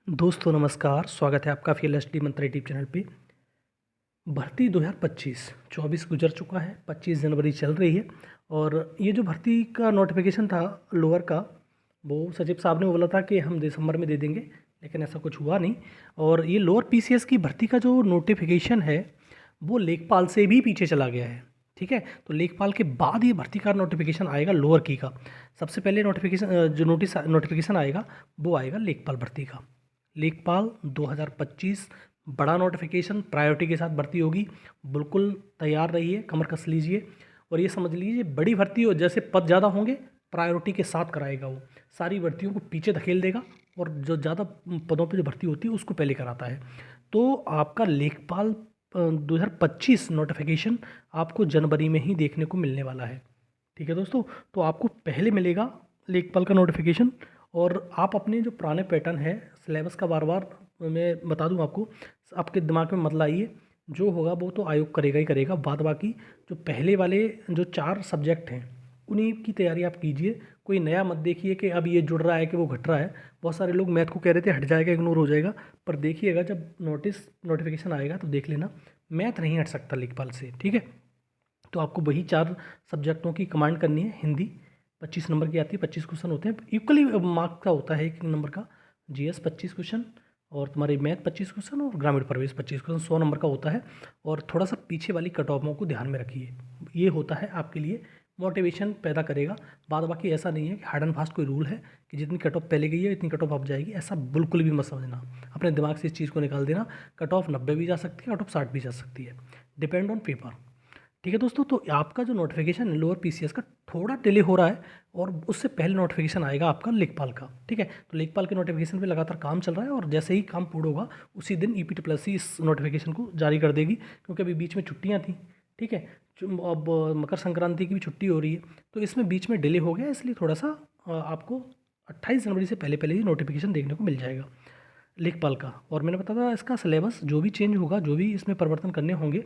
दोस्तों नमस्कार, स्वागत है आपका फीएलएसडी मंत्र यूट्यूब चैनल पे। भर्ती 2025 24 गुजर चुका है, 25 जनवरी चल रही है। और ये जो भर्ती का नोटिफिकेशन था लोअर का, वो सचिव साहब ने बोला था कि हम दिसंबर में दे देंगे, लेकिन ऐसा कुछ हुआ नहीं। और ये लोअर पीसीएस की भर्ती का जो नोटिफिकेशन है वो लेखपाल से भी पीछे चला गया है। ठीक है, तो लेखपाल के बाद ये भर्ती का नोटिफिकेशन आएगा लोअर की का। सबसे पहले नोटिफिकेशन जो नोटिफिकेशन आएगा वो आएगा लेखपाल भर्ती का। लेखपाल 2025 बड़ा नोटिफिकेशन, प्रायोरिटी के साथ भर्ती होगी। बिल्कुल तैयार रहिए, कमर कस लीजिए। और ये समझ लीजिए बड़ी भर्ती हो, जैसे पद ज़्यादा होंगे प्रायोरिटी के साथ कराएगा वो, सारी भर्तियों को पीछे धकेल देगा और जो ज़्यादा पदों पे जो भर्ती होती है उसको पहले कराता है। तो आपका लेखपाल 2025 नोटिफिकेशन आपको जनवरी में ही देखने को मिलने वाला है। ठीक है दोस्तों, तो आपको पहले मिलेगा लेखपाल का नोटिफिकेशन। और आप अपने जो पुराने पैटर्न है सिलेबस का बार बार मैं बता दूं आपको, आपके दिमाग में मत लाइए। जो होगा वो तो आयोग करेगा ही करेगा, बाद बाकी जो पहले वाले जो 4 सब्जेक्ट हैं उन्हीं की तैयारी आप कीजिए। कोई नया मत देखिए कि अब ये जुड़ रहा है कि वो घट रहा है। बहुत सारे लोग मैथ को कह रहे थे हट जाएगा, इग्नोर हो जाएगा, पर देखिएगा जब नोटिफिकेशन आएगा तो देख लेना, मैथ नहीं हट सकता लेखपाल से। ठीक है, तो आपको वही 4 सब्जेक्टों की कमांड करनी है। हिंदी 25 नंबर की आती है, 25 क्वेश्चन होते हैं, इक्वली मार्क का होता है एक नंबर का। जीएस 25 क्वेश्चन, और तुम्हारे मैथ 25 क्वेश्चन, और ग्रामीण प्रवेश 25 क्वेश्चन, 100 नंबर का होता है। और थोड़ा सा पीछे वाली कट ऑफों को ध्यान में रखिए, ये होता है आपके लिए मोटिवेशन पैदा करेगा। बाद बाकी ऐसा नहीं है कि हार्ड एंड फास्ट कोई रूल है कि जितनी कट ऑफ पहले गई है इतनी कट ऑफ अब जाएगी, ऐसा बिल्कुल भी मत समझना। अपने दिमाग से इस चीज़ को निकाल देना। कट ऑफ 90 भी जा सकती है, कट ऑफ 60 भी जा सकती है, डिपेंड ऑन पेपर। ठीक है दोस्तों, तो आपका जो नोटिफिकेशन है लोअर पीसीएस का थोड़ा डिले हो रहा है, और उससे पहले नोटिफिकेशन आएगा आपका लेखपाल का। ठीक है, तो लेखपाल के नोटिफिकेशन पे लगातार काम चल रहा है, और जैसे ही काम पूर्ण होगा उसी दिन ईपीटी प्लस ही इस नोटिफिकेशन को जारी कर देगी, क्योंकि अभी बीच में छुट्टियां थी। ठीक है, अब मकर संक्रांति की भी छुट्टी हो रही है, तो इसमें बीच में डिले हो गया, इसलिए थोड़ा सा आपको 28 जनवरी से पहले पहले ही नोटिफिकेशन देखने को मिल जाएगा लेखपाल का। और मैंने बताया था इसका सिलेबस जो भी चेंज होगा, जो भी इसमें परिवर्तन करने होंगे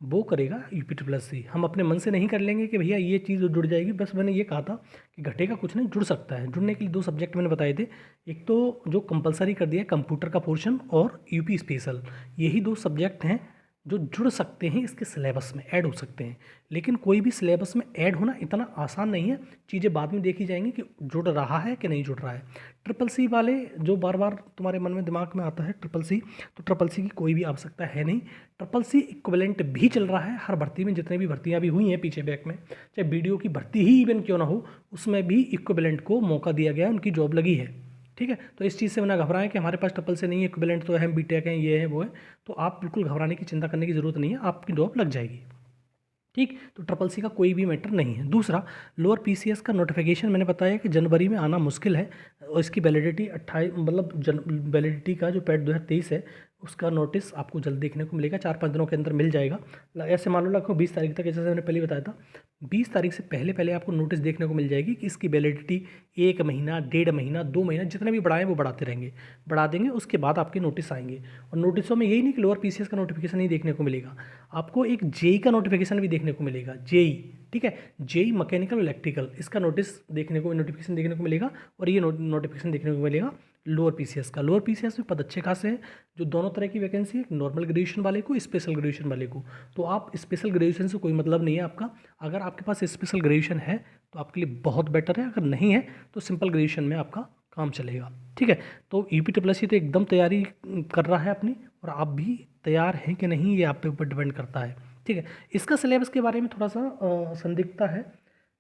वो करेगा यूपी प्लस सी। हम अपने मन से नहीं कर लेंगे कि भैया ये चीज़ जुड़ जाएगी। बस मैंने ये कहा था कि घटेगा कुछ नहीं, जुड़ सकता है। जुड़ने के लिए 2 सब्जेक्ट मैंने बताए थे, एक तो जो कंपलसरी कर दिया है कंप्यूटर का पोर्शन, और यूपी स्पेशल। यही 2 सब्जेक्ट हैं जो जुड़ सकते हैं, इसके सिलेबस में ऐड हो सकते हैं। लेकिन कोई भी सिलेबस में ऐड होना इतना आसान नहीं है, चीज़ें बाद में देखी जाएंगी कि जुड़ रहा है कि नहीं जुड़ रहा है। ट्रिपल सी वाले जो बार बार तुम्हारे मन में दिमाग में आता है ट्रिपल सी, तो ट्रिपल सी की कोई भी आवश्यकता है नहीं। ट्रिपल सी इक्विवेलेंट भी चल रहा है हर भर्ती में, जितने भी भर्तियां भी हुई हैं पीछे बैक में, चाहे बीडीओ की भर्ती ही इवन क्यों ना हो, उसमें भी इक्विवेलेंट को मौका दिया गया है, उनकी जॉब लगी है। ठीक है, तो इस चीज़ से ना घबराएं कि हमारे पास ट्रिपल से नहीं है, इक्विवेलेंट तो है, बीटेक है, ये है वो है। तो आप बिल्कुल घबराने की चिंता करने की ज़रूरत नहीं है, आपकी जॉब लग जाएगी। ठीक, तो ट्रिपल सी का कोई भी मैटर नहीं है। दूसरा, लोअर पीसीएस का नोटिफिकेशन मैंने बताया कि जनवरी में आना मुश्किल है, और इसकी वैलिडिटी 28 मतलब वैलिडिटी का जो पैड 2023 है उसका नोटिस आपको जल्द देखने को मिलेगा, 4-5 दिनों के अंदर मिल जाएगा। ऐसे मान लो लगभग 20 तारीख तक, जैसे मैंने पहले बताया था, 20 तारीख से पहले पहले आपको नोटिस देखने को मिल जाएगी कि इसकी वैलिडिटी 1 महीना, 1.5 महीना, 2 महीना, जितने भी बढ़ाएं वो बढ़ाते रहेंगे, बढ़ा देंगे। उसके बाद आपके नोटिस आएंगे। और नोटिसों में यही नहीं कि लोअर पीसीएस का नोटिफिकेशन नहीं देखने को मिलेगा, आपको एक जेई का नोटिफिकेशन भी देखने को मिलेगा, जेई। ठीक है, जेई मैकेनिकल इलेक्ट्रिकल, इसका नोटिफिकेशन देखने को मिलेगा। और ये नोटिफिकेशन देखने को मिलेगा लोअर पीसीएस का। लोअर पीसीएस में पद अच्छे खासे हैं, जो दोनों तरह की वैकेंसी है, नॉर्मल ग्रेजुएशन वाले को, स्पेशल ग्रेजुएशन वाले को। तो आप स्पेशल ग्रेजुएशन से कोई मतलब नहीं है आपका, अगर आपके पास स्पेशल ग्रेजुएशन है तो आपके लिए बहुत बेटर है, अगर नहीं है तो सिंपल ग्रेजुएशन में आपका काम चलेगा। ठीक है, तो यूपी ट्रिपल एस सी तो एकदम तैयारी कर रहा है अपनी, और आप भी तैयार हैं कि नहीं ये आप पे ऊपर डिपेंड करता है। ठीक है, इसका सिलेबस के बारे में थोड़ा सा संदिग्धता है,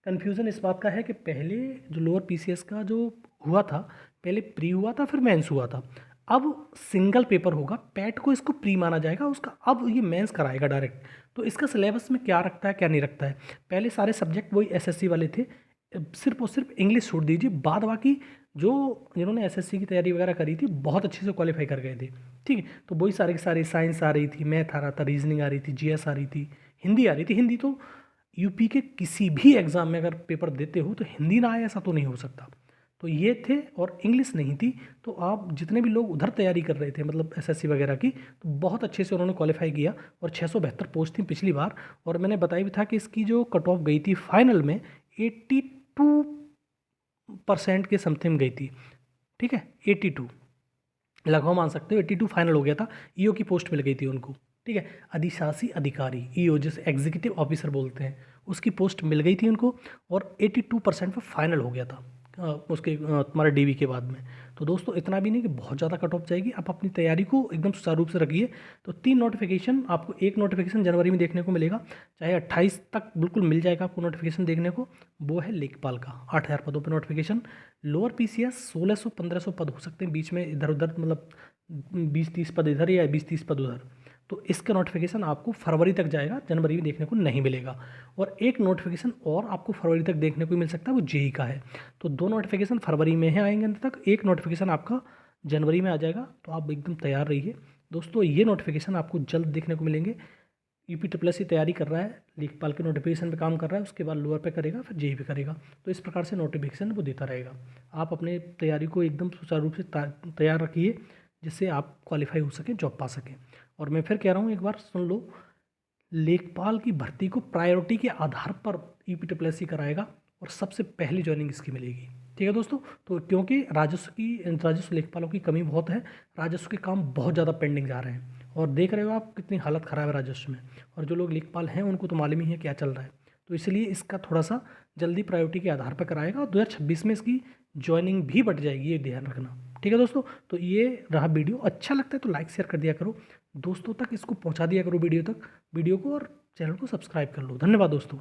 कन्फ्यूज़न इस बात का है कि पहले जो लोअर पीसीएस का जो हुआ था, पहले प्री हुआ था फिर मेंस हुआ था, अब सिंगल पेपर होगा, पैट को इसको प्री माना जाएगा उसका, अब ये मेंस कराएगा डायरेक्ट। तो इसका सिलेबस में क्या रखता है क्या नहीं रखता है, पहले सारे सब्जेक्ट वही एसएससी वाले थे, सिर्फ और सिर्फ इंग्लिश छोड़ दीजिए, बाद बाकी जो जिन्होंने एसएससी की तैयारी वगैरह करी थी बहुत अच्छे से क्वालिफाई कर गए थे। ठीक है, तो वही सारे के सारे, साइंस आ रही थी, मैथ आ रहा था, रीजनिंग आ रही थी, जीएस आ रही थी, हिंदी आ रही थी। हिंदी तो यूपी के किसी भी एग्ज़ाम में अगर पेपर देते हो तो हिंदी ना आए ऐसा तो नहीं हो सकता। तो ये थे, और इंग्लिश नहीं थी। तो आप जितने भी लोग उधर तैयारी कर रहे थे मतलब एसएससी वगैरह की, तो बहुत अच्छे से उन्होंने क्वालिफाई किया, और 672 पोस्ट थी पिछली बार। और मैंने बताया भी था कि इसकी जो कट ऑफ गई थी फाइनल में 82% के समथिंग गई थी। ठीक है, 82। लगभग मान सकते हो 82 फाइनल हो गया था। ईओ की पोस्ट मिल गई थी उनको, ठीक है। अधिशासी अधिकारी ईओ जिसे एग्जीक्यूटिव ऑफिसर बोलते हैं, उसकी पोस्ट मिल गई थी उनको और 82% पे फाइनल हो गया था उसके तुम्हारे डीवी के बाद में। तो दोस्तों इतना भी नहीं कि बहुत ज़्यादा कट ऑफ जाएगी, आप अपनी तैयारी को एकदम सुचारू रूप से रखिए। तो 3 नोटिफिकेशन, आपको एक नोटिफिकेशन जनवरी में देखने को मिलेगा, चाहे 28 तक बिल्कुल मिल जाएगा आपको नोटिफिकेशन देखने को। वो है लेखपाल का 8000 पदों पर नोटिफिकेशन। लोअर पीसीएस 1600 1500 पद हो सकते हैं बीच में, इधर उधर, मतलब 20-30 पद इधर या 20-30 पद उधर। तो इसका नोटिफिकेशन आपको फरवरी तक जाएगा, जनवरी में देखने को नहीं मिलेगा। और एक नोटिफिकेशन और आपको फरवरी तक देखने को मिल सकता है, वो जेई का है। तो 2 नोटिफिकेशन फरवरी में है आएंगे अंत तक, एक नोटिफिकेशन आपका जनवरी में आ जाएगा। तो आप एकदम तैयार रहिए दोस्तों, ये नोटिफिकेशन आपको जल्द देखने को मिलेंगे। यूपी ट्रिपल की तैयारी कर रहा है, लेखपाल के नोटिफिकेशन पे काम कर रहा है, उसके बाद लोअर पे करेगा, फिर जेई पे करेगा। तो इस प्रकार से नोटिफिकेशन वो देता रहेगा। आप अपने तैयारी को एकदम सुचारू रूप से तैयार रखिए, जिससे आप क्वालिफाई हो सकें, जॉब पा सकें। और मैं फिर कह रहा हूँ, एक बार सुन लो, लेखपाल की भर्ती को प्रायोरिटी के आधार पर यूपी ट्रिपल एस कराएगा और सबसे पहली ज्वाइनिंग इसकी मिलेगी, ठीक है दोस्तों। तो क्योंकि राजस्व लेखपालों की कमी बहुत है, राजस्व के काम बहुत ज़्यादा पेंडिंग जा रहे हैं, और देख रहे हो आप कितनी हालत ख़राब है राजस्व में। और जो लोग लेखपाल हैं उनको तो मालूम ही है क्या चल रहा है। तो इसलिए इसका थोड़ा सा जल्दी प्रायोरिटी के आधार पर कराएगा, और 2026 में इसकी ज्वाइनिंग भी बढ़ जाएगी, ये ध्यान रखना, ठीक है दोस्तों। तो ये रहा वीडियो, अच्छा लगता है तो लाइक शेयर कर दिया करो, दोस्तों तक इसको पहुंचा दिया करो वीडियो को, और चैनल को सब्सक्राइब कर लो। धन्यवाद दोस्तों।